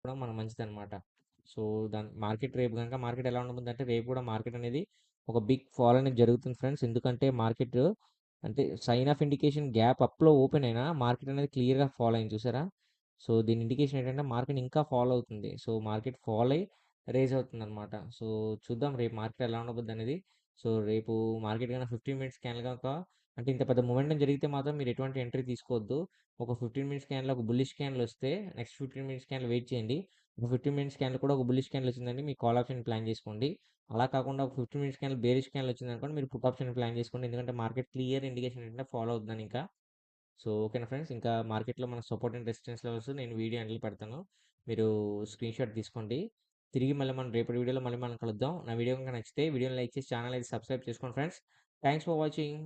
కూడా మనకు మంచిదనమాట. So, market రేపు గనక మార్కెట్ ఎలా ఉండబోతుందంటే రేపు కూడా మార్కెట్ అనేది ఒక బిగ్ ఫాల్ అనేది జరుగుతుంది ఫ్రెండ్స్. ఎందుకంటే మార్కెట్ అంటే సైన్ ఆఫ్ ఇండికేషన్ గ్యాప్ అప్‌లో ఓపెన్ అయినా మార్కెట్ అనేది క్లియర్‌గా ఫాల్ అయింది చూసారా? సో, దీని ఇండికేషన్ ఏంటంటే మార్కెట్ ఇంకా ఫాల్ అవుతుంది. సో, మార్కెట్ ఫాల్ అయ్యి రైజ్ అవుతుందనమాట. సో, చూద్దాం రేపు మార్కెట్ ఎలా ఉండబోద్దనేది. సో, రేపు మార్కెట్ గనక 15 మినిట్స్ క్యాండిల్ గనక అంటే ఇంత పెద్ద మొమెంటం జరిగితే మాత్రం మీరు ఎటువంటి ఎంట్రీ తీసుకోవద్దు. ఒక 15 మినిట్స్ క్యాండిల్ ఒక బుల్లిష్ క్యాండిల్ వస్తే నెక్స్ట్ 15 మినిట్స్ క్యాండిల్ వెయిట్ చేయండి. ఒక 15 మినిట్స్ క్యాండిల్ కూడా ఒక బుల్లిష్ క్యాండిల్ వచ్చిందంటే మీ కాల్ ఆప్షన్ ప్లాన్ చేసుకోండి. అలా కాకుండా ఒక 15 మినిట్స్ క్యాండిల్ బేరిష్ క్యాండిల్ వచ్చిందనుకోండి మీరు పుట్ ఆప్షన్ ప్లాన్ చేసుకోండి. ఎందుకంటే మార్కెట్ క్లియర్ ఇండికేషన్ ఏంటంటే ఫాలో అవుతుందని ఇంకా. సో, ఓకేనా ఫ్రెండ్స్. ఇంకా మార్కెట్‌లో మన సపోర్ట్ అండ్ రెసిస్టెన్స్ లెవెల్స్ నేను వీడియో ఎండ్‌లో పెడతాను. మీరు స్క్రీన్‌షాట్ తీసుకోండి. తిరిగి మళ్ళీ మనం రేపటి వీడియోలో మళ్ళీ మనం కలుద్దాం. నా వీడియో గనుక నచ్చితే వీడియోని లైక్ చేసి ఛానల్ అయితే సబ్స్క్రైబ్ చేసుకోండి ఫ్రెండ్స్. Thanks for watching.